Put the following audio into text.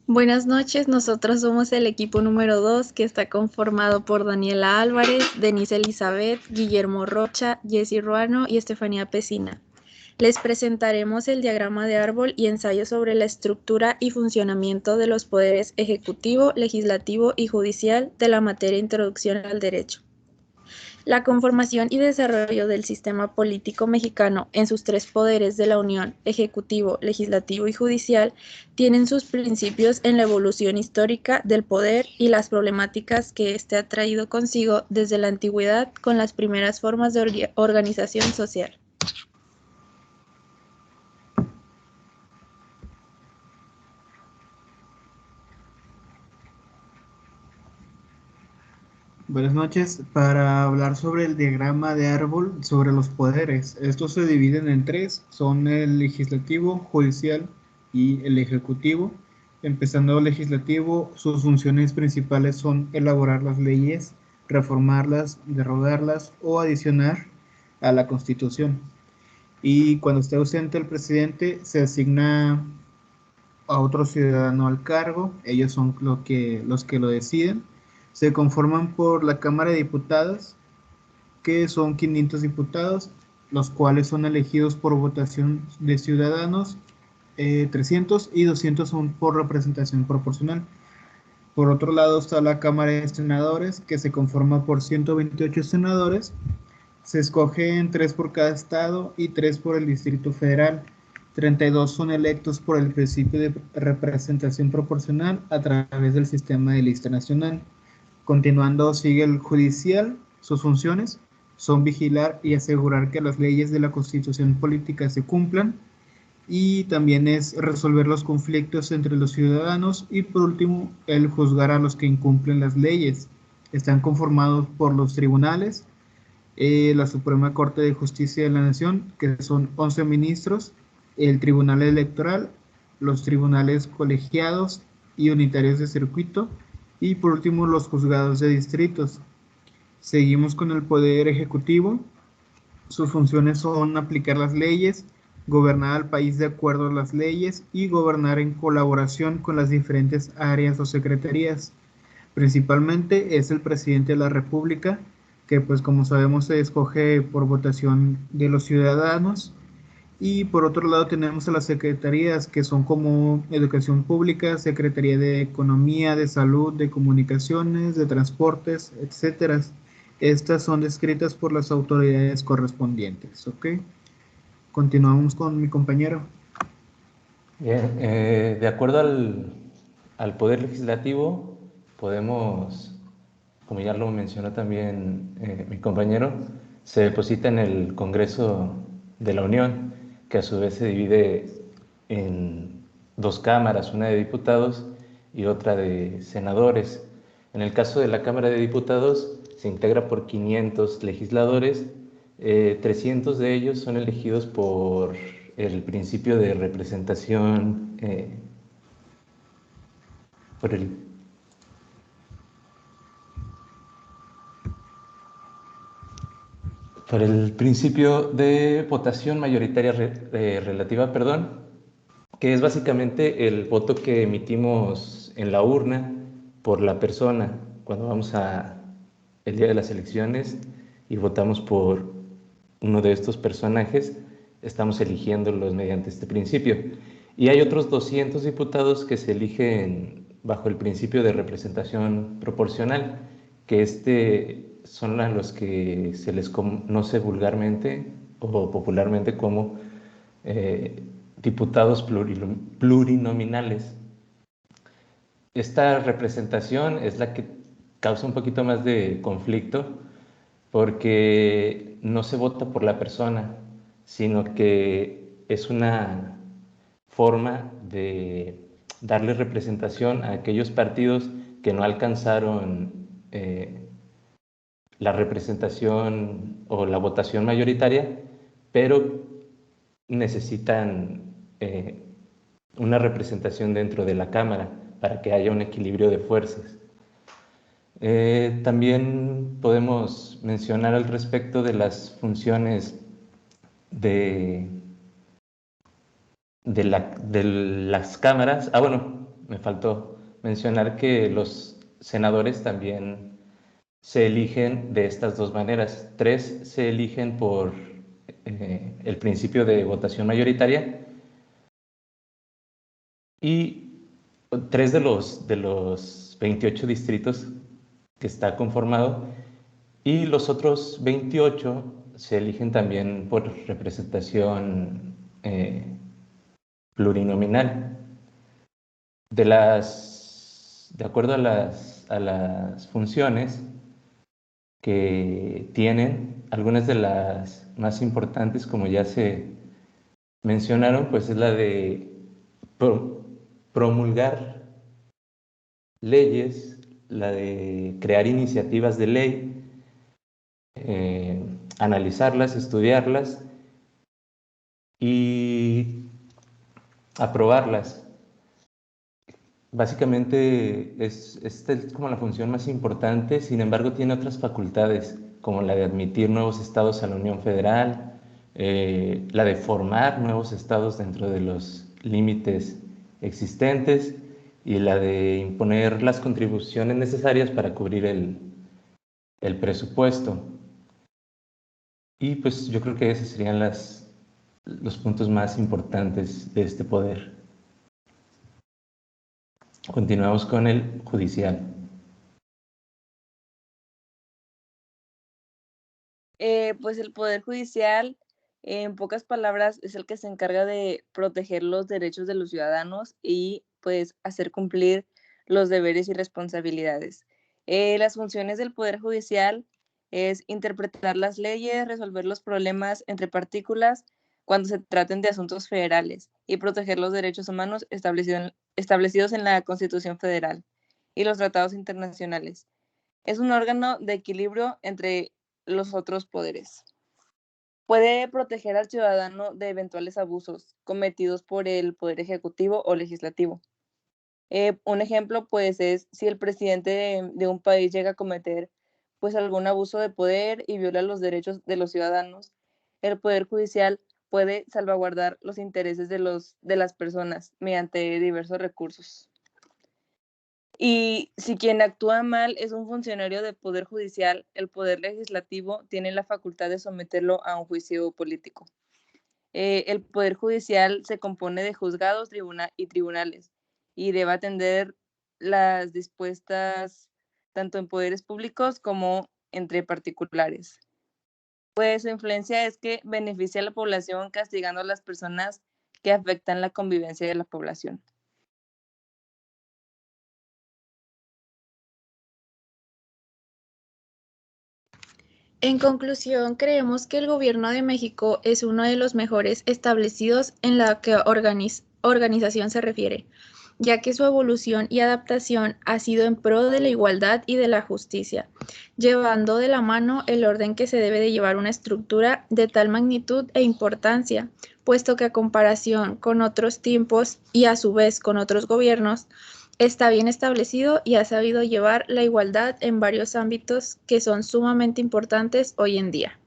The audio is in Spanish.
Buenas noches, nosotros somos el equipo número 2 que está conformado por Daniela Álvarez, Denise Elizabeth, Guillermo Rocha, Jessy Ruano y Estefanía Pesina. Les presentaremos el diagrama de árbol y ensayo sobre la estructura y funcionamiento de los poderes ejecutivo, legislativo y judicial de la materia Introducción al Derecho. La conformación y desarrollo del sistema político mexicano en sus tres poderes de la Unión, ejecutivo, legislativo y judicial, tienen sus principios en la evolución histórica del poder y las problemáticas que éste ha traído consigo desde la antigüedad con las primeras formas de organización social. Buenas noches. Para hablar sobre el diagrama de árbol sobre los poderes. Estos se dividen en tres, son el legislativo, judicial y el ejecutivo. Empezando el legislativo, sus funciones principales son elaborar las leyes, reformarlas, derogarlas o adicionar a la Constitución. Y cuando esté ausente el presidente, se asigna a otro ciudadano al cargo, ellos son los que lo deciden. Se conforman por la Cámara de Diputados, que son 500 diputados, los cuales son elegidos por votación de ciudadanos, 300 y 200 son por representación proporcional. Por otro lado está la Cámara de Senadores, que se conforma por 128 senadores. Se escogen 3 por cada estado y 3 por el Distrito Federal. 32 son electos por el principio de representación proporcional a través del sistema de lista nacional. Continuando, sigue el judicial. Sus funciones son vigilar y asegurar que las leyes de la Constitución política se cumplan, y también es resolver los conflictos entre los ciudadanos, y por último, el juzgar a los que incumplen las leyes. Están conformados por los tribunales, la Suprema Corte de Justicia de la Nación, que son 11 ministros, el Tribunal Electoral, los tribunales colegiados y unitarios de circuito, y por último los juzgados de distritos. Seguimos con el Poder Ejecutivo. Sus funciones son aplicar las leyes, gobernar al país de acuerdo a las leyes y gobernar en colaboración con las diferentes áreas o secretarías. Principalmente es el presidente de la República, que pues como sabemos se escoge por votación de los ciudadanos. Y por otro lado tenemos a las secretarías, que son como Educación Pública, Secretaría de Economía, de Salud, de Comunicaciones, de Transportes, etcétera. Estas son descritas por las autoridades correspondientes, ¿ok? Continuamos con mi compañero. Bien, de acuerdo al Poder Legislativo, podemos, como ya lo mencionó también mi compañero, se deposita en el Congreso de la Unión, que a su vez se divide en dos cámaras, una de diputados y otra de senadores. En el caso de la Cámara de Diputados, se integra por 500 legisladores, 300 de ellos son elegidos por el principio de representación, por el, por el principio de votación mayoritaria relativa, perdón, que es básicamente el voto que emitimos en la urna por la persona cuando vamos a el día de las elecciones y votamos por uno de estos personajes, estamos eligiéndolos mediante este principio. Y hay otros 200 diputados que se eligen bajo el principio de representación proporcional, que son a los que se les conoce vulgarmente o popularmente como diputados plurinominales. Esta representación es la que causa un poquito más de conflicto porque no se vota por la persona, sino que es una forma de darle representación a aquellos partidos que no alcanzaron la representación o la votación mayoritaria, pero necesitan una representación dentro de la Cámara para que haya un equilibrio de fuerzas. También podemos mencionar al respecto de las funciones de las cámaras. Bueno, me faltó mencionar que los senadores también se eligen de estas dos maneras. 3 se eligen por el principio de votación mayoritaria y 3 de los 28 distritos que está conformado, y los otros 28 se eligen también por representación plurinominal. De acuerdo a las funciones que tienen, algunas de las más importantes, como ya se mencionaron, pues es la de promulgar leyes, la de crear iniciativas de ley, analizarlas, estudiarlas y aprobarlas. Básicamente esta es como la función más importante, sin embargo tiene otras facultades, como la de admitir nuevos estados a la Unión Federal, la de formar nuevos estados dentro de los límites existentes y la de imponer las contribuciones necesarias para cubrir el presupuesto. Y pues yo creo que esos serían los puntos más importantes de este poder. Continuamos con el judicial. Pues el Poder Judicial, en pocas palabras, es el que se encarga de proteger los derechos de los ciudadanos y pues hacer cumplir los deberes y responsabilidades. Las funciones del Poder Judicial es interpretar las leyes, resolver los problemas entre partículas cuando se traten de asuntos federales y proteger los derechos humanos establecidos en la Constitución Federal y los tratados internacionales. Es un órgano de equilibrio entre los otros poderes. Puede proteger al ciudadano de eventuales abusos cometidos por el Poder Ejecutivo o Legislativo. Un ejemplo, pues, es si el presidente de un país llega a cometer pues algún abuso de poder y viola los derechos de los ciudadanos, el Poder Judicial puede salvaguardar los intereses de las personas mediante diversos recursos. Y si quien actúa mal es un funcionario del Poder Judicial, el Poder Legislativo tiene la facultad de someterlo a un juicio político. El Poder Judicial se compone de juzgados y tribunales y debe atender las dispuestas tanto en poderes públicos como entre particulares. Pues su influencia es que beneficia a la población castigando a las personas que afectan la convivencia de la población. En conclusión, creemos que el Gobierno de México es uno de los mejores establecidos en la que organización se refiere, ya que su evolución y adaptación ha sido en pro de la igualdad y de la justicia, llevando de la mano el orden que se debe de llevar una estructura de tal magnitud e importancia, puesto que a comparación con otros tiempos y a su vez con otros gobiernos, está bien establecido y ha sabido llevar la igualdad en varios ámbitos que son sumamente importantes hoy en día.